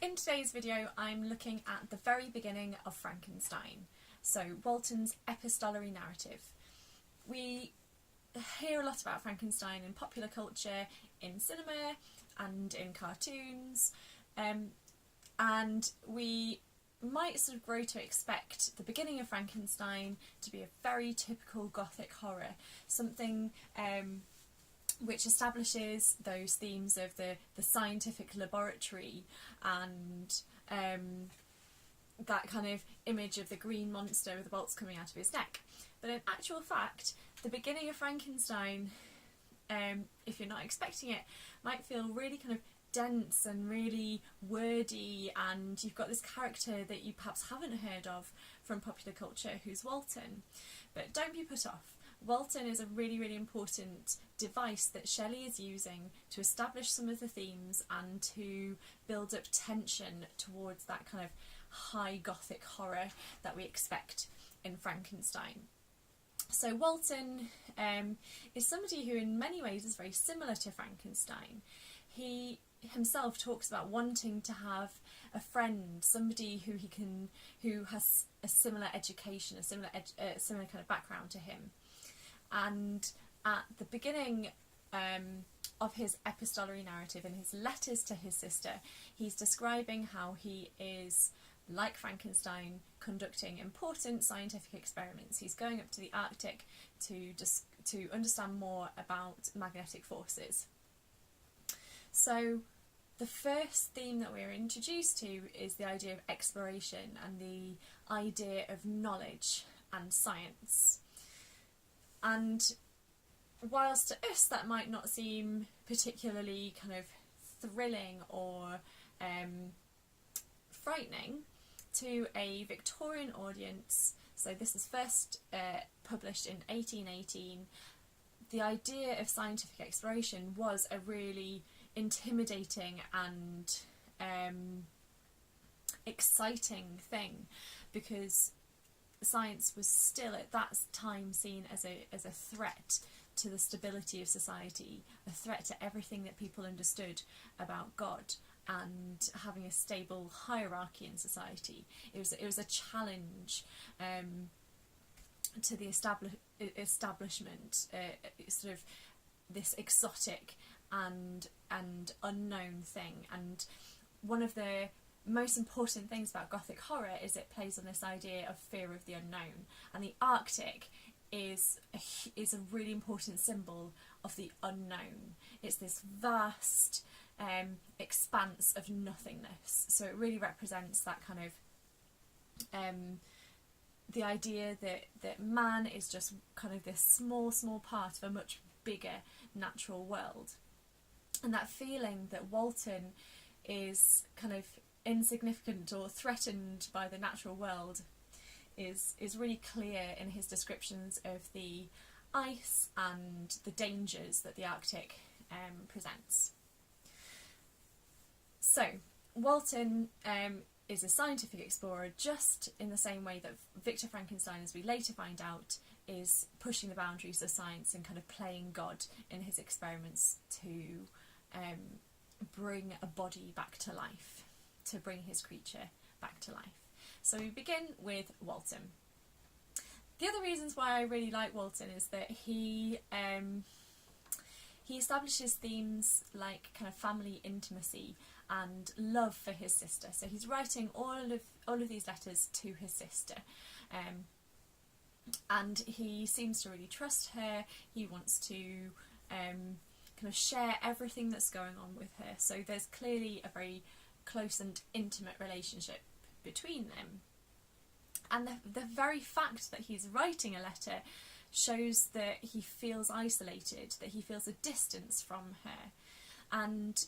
In today's video, I'm looking at the very beginning of Frankenstein, so Walton's epistolary narrative. We hear a lot about Frankenstein in popular culture, in cinema and in cartoons, and we might sort of grow to expect the beginning of Frankenstein to be a very typical Gothic horror, something which establishes those themes of the scientific laboratory and that kind of image of the green monster with the bolts coming out of his neck. But in actual fact, the beginning of Frankenstein, if you're not expecting it, might feel really kind of dense and really wordy, and you've got this character that you perhaps haven't heard of from popular culture who's Walton. But don't be put off. Walton is a really, really important device that Shelley is using to establish some of the themes and to build up tension towards that kind of high Gothic horror that we expect in Frankenstein. So Walton is somebody who in many ways is very similar to Frankenstein. He himself talks about wanting to have a friend, somebody who has a similar education, a similar kind of background to him. And at the beginning of his epistolary narrative, in his letters to his sister, he's describing how he is, like Frankenstein, conducting important scientific experiments. He's going up to the Arctic to understand more about magnetic forces. So the first theme that we're introduced to is the idea of exploration and the idea of knowledge and science. And whilst to us that might not seem particularly kind of thrilling or frightening, to a Victorian audience, so this was first published in 1818, the idea of scientific exploration was a really intimidating and exciting thing, because science was still at that time seen as a threat to the stability of society, a threat to everything that people understood about God and having a stable hierarchy in society. It was a challenge to the establishment, sort of this exotic and unknown thing. And one of the most important things about Gothic horror is it plays on this idea of fear of the unknown, and the Arctic is a really important symbol of the unknown. It's this vast expanse of nothingness, so it really represents that kind of the idea that man is just kind of this small part of a much bigger natural world, and that feeling that Walton is kind of insignificant or threatened by the natural world is really clear in his descriptions of the ice and the dangers that the Arctic presents. So Walton is a scientific explorer, just in the same way that Victor Frankenstein, as we later find out, is pushing the boundaries of science and kind of playing God in his experiments to bring a body back to life, to bring his creature back to life. So we begin with Walton. The other reasons why I really like Walton is that he establishes themes like kind of family intimacy and love for his sister. So he's writing all of these letters to his sister, and he seems to really trust her. He wants to kind of share everything that's going on with her. So there's clearly a very close and intimate relationship between them. And the very fact that he's writing a letter shows that he feels isolated, that he feels a distance from her, and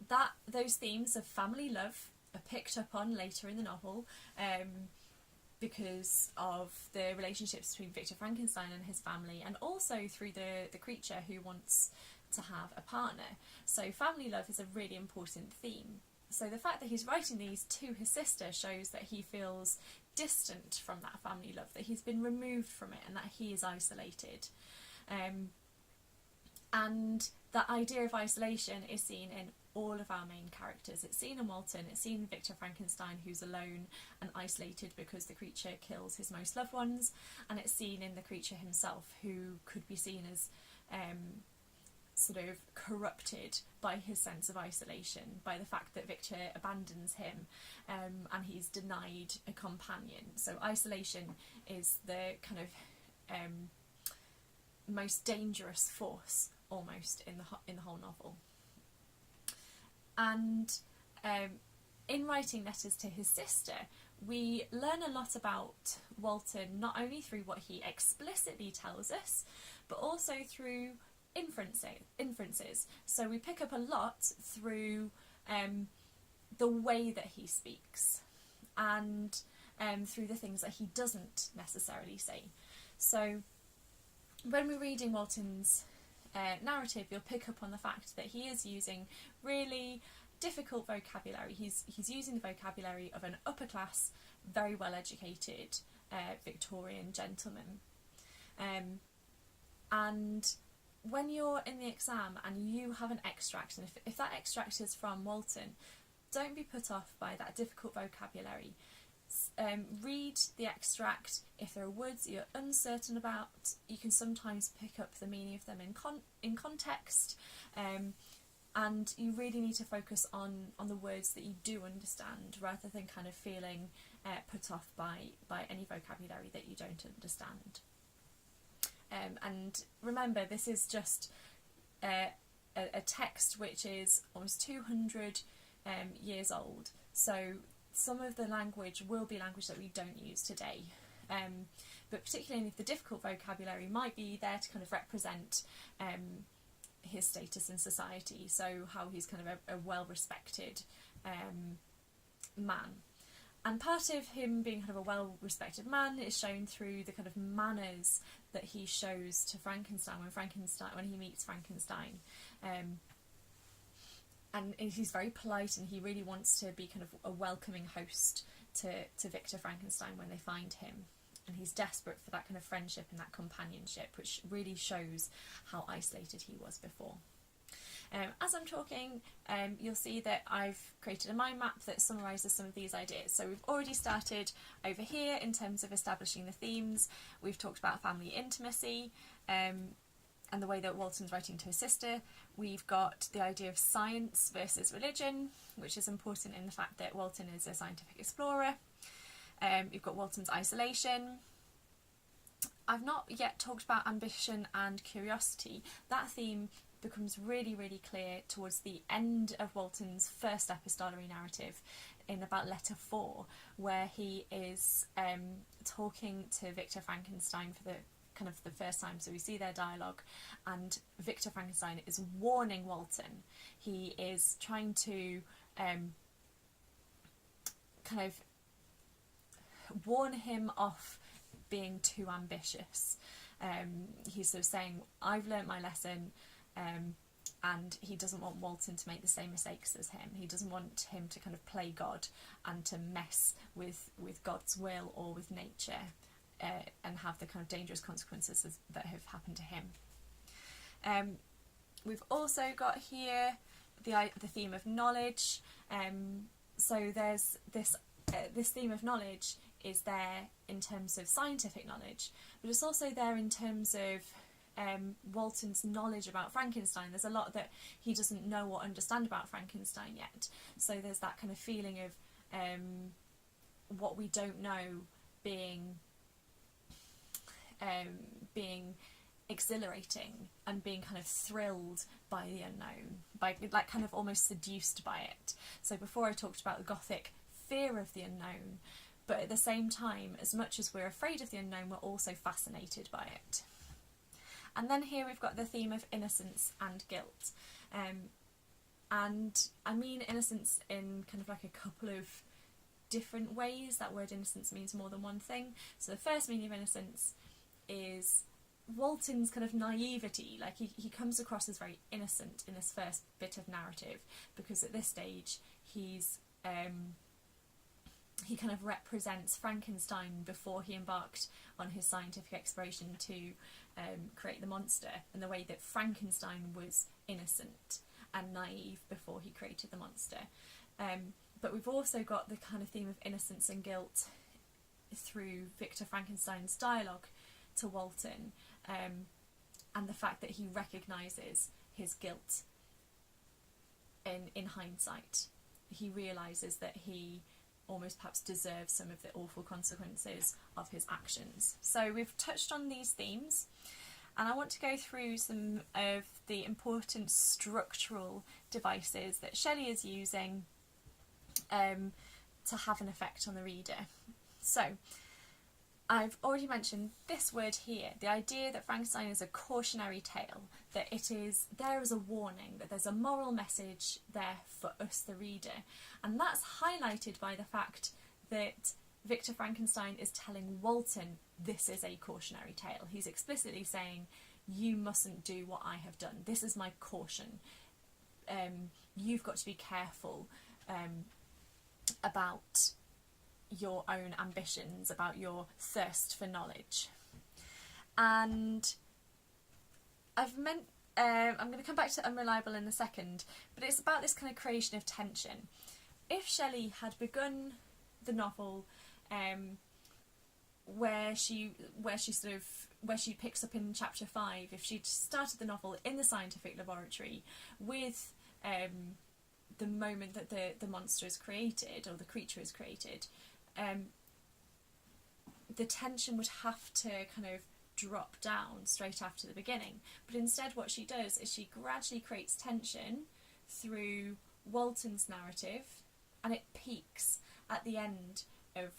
that those themes of family love are picked up on later in the novel because of the relationships between Victor Frankenstein and his family, and also through the creature who wants to have a partner. So family love is a really important theme. So the fact that he's writing these to his sister shows that he feels distant from that family love, that he's been removed from it and that he is isolated. And that idea of isolation is seen in all of our main characters. It's seen in Walton, it's seen in Victor Frankenstein, who's alone and isolated because the creature kills his most loved ones, and it's seen in the creature himself, who could be seen as sort of corrupted by his sense of isolation, by the fact that Victor abandons him, and he's denied a companion. So isolation is the kind of most dangerous force almost in the whole novel. And in writing letters to his sister, we learn a lot about Walton, not only through what he explicitly tells us, but also through inferences. So we pick up a lot through the way that he speaks, and through the things that he doesn't necessarily say. So when we're reading Walton's narrative, you'll pick up on the fact that he is using really difficult vocabulary. He's using the vocabulary of an upper class, very well educated Victorian gentleman. And when you're in the exam and you have an extract, and if that extract is from Walton, don't be put off by that difficult vocabulary. Read the extract. If there are words that you're uncertain about, you can sometimes pick up the meaning of them in context, and you really need to focus on the words that you do understand, rather than kind of feeling put off by any vocabulary that you don't understand. And remember, this is just a text which is almost 200 years old, so some of the language will be language that we don't use today, but particularly if the difficult vocabulary might be there to kind of represent his status in society, so how he's kind of a well-respected man. And part of him being kind of a well-respected man is shown through the kind of manners that he shows to Frankenstein when he meets Frankenstein. And he's very polite, and he really wants to be kind of a welcoming host to Victor Frankenstein when they find him. And he's desperate for that kind of friendship and that companionship, which really shows how isolated he was before. As I'm talking, you'll see that I've created a mind map that summarises some of these ideas. So we've already started over here in terms of establishing the themes. We've talked about family intimacy, and the way that Walton's writing to his sister. We've got the idea of science versus religion, which is important in the fact that Walton is a scientific explorer. You've got Walton's isolation. I've not yet talked about ambition and curiosity. That theme becomes really, really clear towards the end of Walton's first epistolary narrative, in about letter 4, where he is talking to Victor Frankenstein for the first time. So we see their dialogue, and Victor Frankenstein is warning Walton. He is trying to kind of warn him off being too ambitious. He's sort of saying, I've learnt my lesson, and he doesn't want Walton to make the same mistakes as him. He doesn't want him to kind of play God and to mess with God's will or with nature, and have the kind of dangerous consequences that have happened to him. We've also got here the theme of knowledge. So there's this theme of knowledge is there in terms of scientific knowledge, but it's also there in terms of Walton's knowledge about Frankenstein. There's a lot that he doesn't know or understand about Frankenstein yet. So there's that kind of feeling of what we don't know being exhilarating, and being kind of thrilled by the unknown, by like kind of almost seduced by it. So before I talked about the Gothic fear of the unknown, but at the same time, as much as we're afraid of the unknown, we're also fascinated by it. And then here we've got the theme of innocence and guilt. And I mean innocence in kind of like a couple of different ways. That word innocence means more than one thing. So the first meaning of innocence is Walton's kind of naivety. Like he comes across as very innocent in this first bit of narrative, because at this stage he's he kind of represents Frankenstein before he embarked on his scientific exploration to create the monster, and the way that Frankenstein was innocent. and naive before he created the monster. But we've also got the kind of theme of innocence and guilt through Victor Frankenstein's dialogue to Walton, and the fact that he recognises his guilt in hindsight. He realises that he almost perhaps deserves some of the awful consequences of his actions. So we've touched on these themes, and I want to go through some of the important structural devices that Shelley is using to have an effect on the reader. So I've already mentioned this word here, the idea that Frankenstein is a cautionary tale, that it is there as a warning, that there's a moral message there for us, the reader. And that's highlighted by the fact that Victor Frankenstein is telling Walton this is a cautionary tale. He's explicitly saying, you mustn't do what I have done. This is my caution. You've got to be careful about your own ambitions, about your thirst for knowledge. And I'm going to come back to unreliable in a second, but it's about this kind of creation of tension. If Shelley had begun the novel where she picks up in chapter 5, if she'd started the novel in the scientific laboratory with the moment that the monster is created, or the creature is created, the tension would have to kind of drop down straight after the beginning. But instead what she does is she gradually creates tension through Walton's narrative, and it peaks at the end of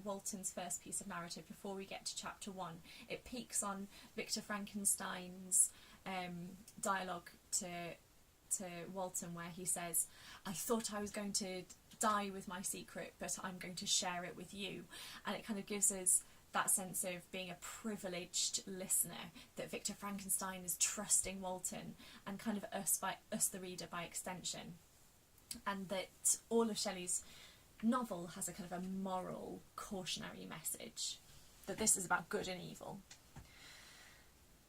Walton's first piece of narrative before we get to chapter 1. It peaks on Victor Frankenstein's dialogue to Walton, where he says, I thought I was going to die with my secret, but I'm going to share it with you. And it kind of gives us that sense of being a privileged listener, that Victor Frankenstein is trusting Walton, and kind of us the reader by extension. And that all of Shelley's novel has a kind of a moral cautionary message, that this is about good and evil.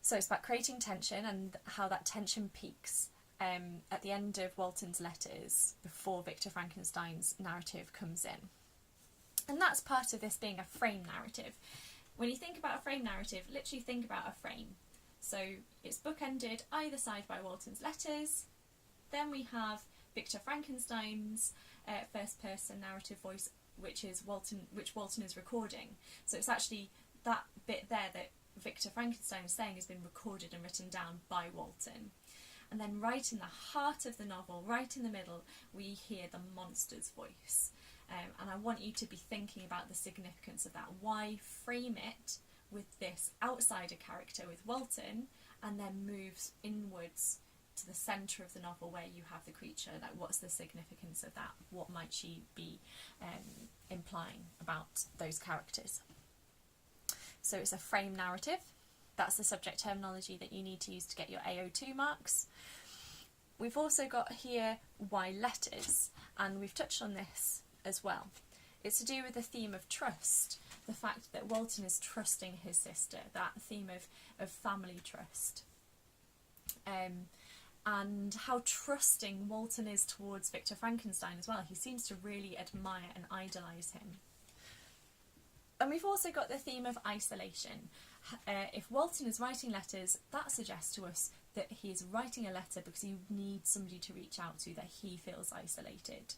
So it's about creating tension, and how that tension peaks at the end of Walton's letters before Victor Frankenstein's narrative comes in. And that's part of this being a frame narrative. When you think about a frame narrative, literally think about a frame. So it's bookended either side by Walton's letters. Then we have Victor Frankenstein's first person narrative voice, which Walton is recording. So it's actually that bit there that Victor Frankenstein is saying has been recorded and written down by Walton. And then right in the heart of the novel, right in the middle, we hear the monster's voice. And I want you to be thinking about the significance of that. Why frame it with this outsider character, with Walton, and then moves inwards to the centre of the novel where you have the creature? Like, what's the significance of that? What might she be implying about those characters? So it's a frame narrative. That's the subject terminology that you need to use to get your AO2 marks. We've also got here why letters, and we've touched on this as well. It's to do with the theme of trust, the fact that Walton is trusting his sister, that theme of family trust. And how trusting Walton is towards Victor Frankenstein as well. He seems to really admire and idolise him. And we've also got the theme of isolation. If Walton is writing letters, that suggests to us that he is writing a letter because he needs somebody to reach out to, that he feels isolated.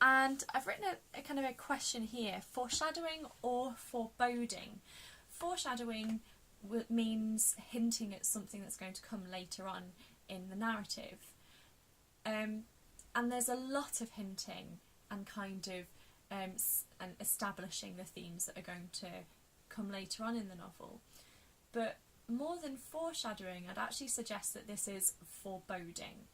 And I've written a kind of a question here: foreshadowing or foreboding? Foreshadowing means hinting at something that's going to come later on in the narrative. And there's a lot of hinting and kind of and establishing the themes that are going to come later on in the novel. But more than foreshadowing, I'd actually suggest that this is foreboding.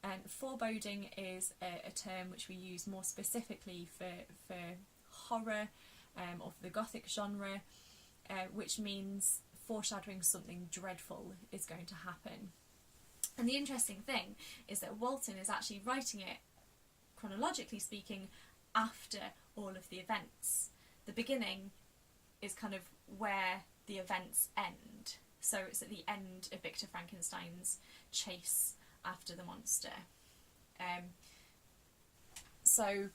And foreboding is a term which we use more specifically for horror or for the Gothic genre, which means foreshadowing something dreadful is going to happen. And the interesting thing is that Walton is actually writing it, chronologically speaking, after all of the events. The beginning is kind of where the events end. So it's at the end of Victor Frankenstein's chase after the monster. So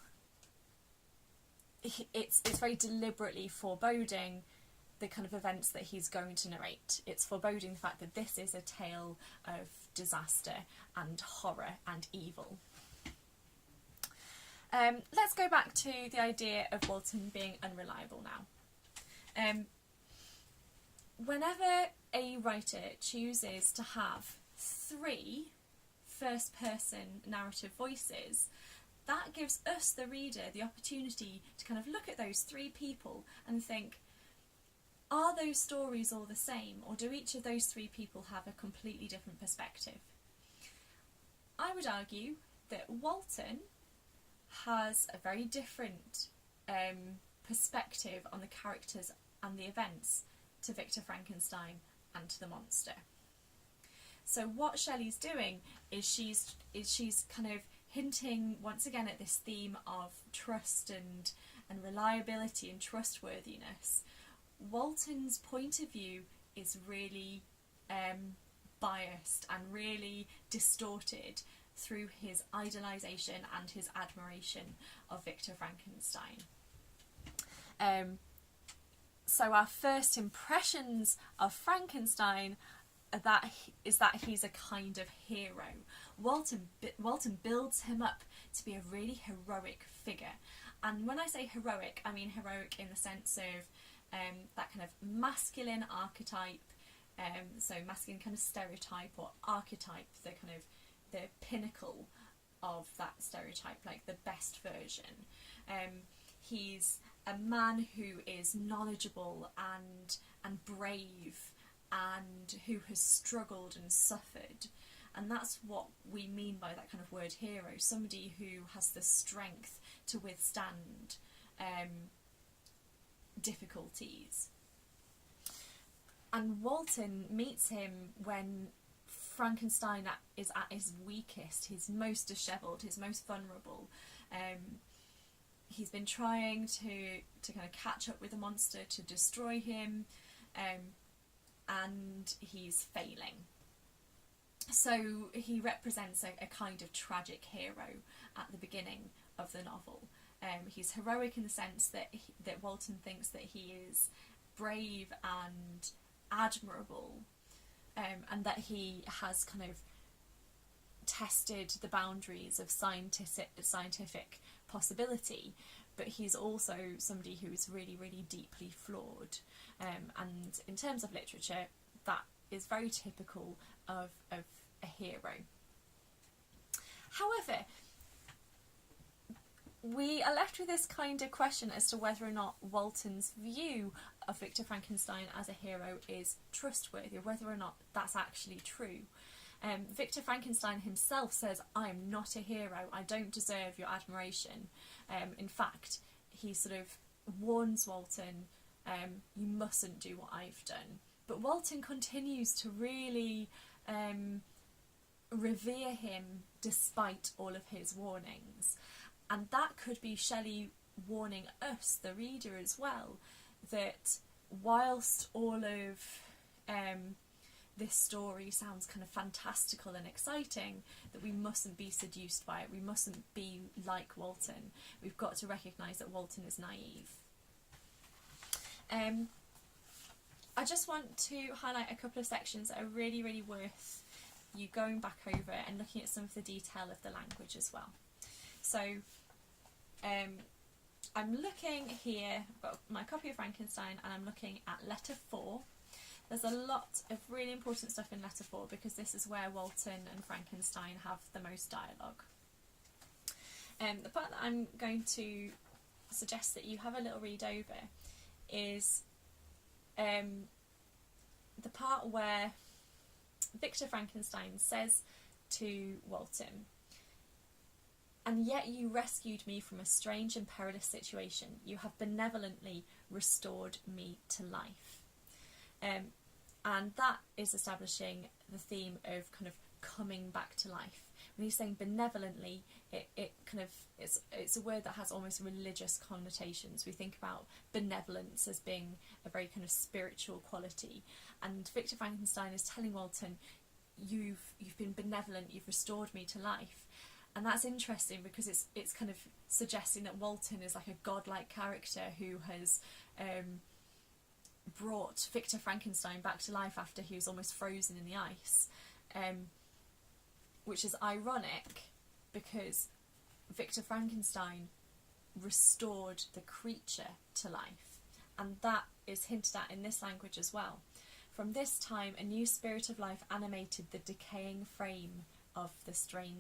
it's very deliberately foreboding the kind of events that he's going to narrate. It's foreboding the fact that this is a tale of disaster and horror and evil. Let's go back to the idea of Walton being unreliable now. Whenever a writer chooses to have 3 first-person narrative voices, that gives us, the reader, the opportunity to kind of look at those 3 people and think, are those stories all the same, or do each of those 3 people have a completely different perspective? I would argue that Walton has a very different perspective on the characters and the events to Victor Frankenstein and to the monster. So what Shelley's doing is she's kind of hinting once again at this theme of trust and reliability and trustworthiness. Walton's point of view is really biased and really distorted through his idolisation and his admiration of Victor Frankenstein. So our first impressions of Frankenstein is that he's a kind of hero. Walton builds him up to be a really heroic figure. And when I say heroic, I mean heroic in the sense of that kind of masculine archetype, so masculine kind of stereotype or archetype, the kind of the pinnacle of that stereotype, like the best version. He's a man who is knowledgeable and brave and who has struggled and suffered. And that's what we mean by that kind of word hero, somebody who has the strength to withstand difficulties. And Walton meets him when Frankenstein is at his weakest, his most dishevelled, his most vulnerable. He's been trying to kind of catch up with the monster, to destroy him, and he's failing. So he represents a kind of tragic hero at the beginning of the novel. He's heroic in the sense that Walton thinks that he is brave and admirable, and that he has kind of tested the boundaries of scientific possibility, but he's also somebody who is really, really deeply flawed. And in terms of literature, that is very typical of a hero. However, we are left with this kind of question as to whether or not Walton's view of Victor Frankenstein as a hero is trustworthy, or whether or not that's actually true. Victor Frankenstein himself says, "I am not a hero, I don't deserve your admiration." In fact, he sort of warns Walton, you mustn't do what I've done. But Walton continues to really revere him despite all of his warnings. And that could be Shelley warning us, the reader, as well, that whilst all of this story sounds kind of fantastical and exciting, that we mustn't be seduced by it, we mustn't be like Walton. We've got to recognise that Walton is naive. I just want to highlight a couple of sections that are really, really worth you going back over and looking at some of the detail of the language as well. So I'm looking here, I've got my copy of Frankenstein, and I'm looking at letter 4. There's a lot of really important stuff in letter 4 because this is where Walton and Frankenstein have the most dialogue. The part that I'm going to suggest that you have a little read over is the part where Victor Frankenstein says to Walton, "And yet you rescued me from a strange and perilous situation. You have benevolently restored me to life." And that is establishing the theme of kind of coming back to life. When he's saying benevolently, it kind of, it's a word that has almost religious connotations. We think about benevolence as being a very kind of spiritual quality, and Victor Frankenstein is telling Walton, you've been benevolent, you've restored me to life. And that's interesting because it's kind of suggesting that Walton is like a godlike character who has brought Victor Frankenstein back to life after he was almost frozen in the ice, which is ironic because Victor Frankenstein restored the creature to life, and that is hinted at in this language as well. From this time, a new spirit of life animated the decaying frame of the strange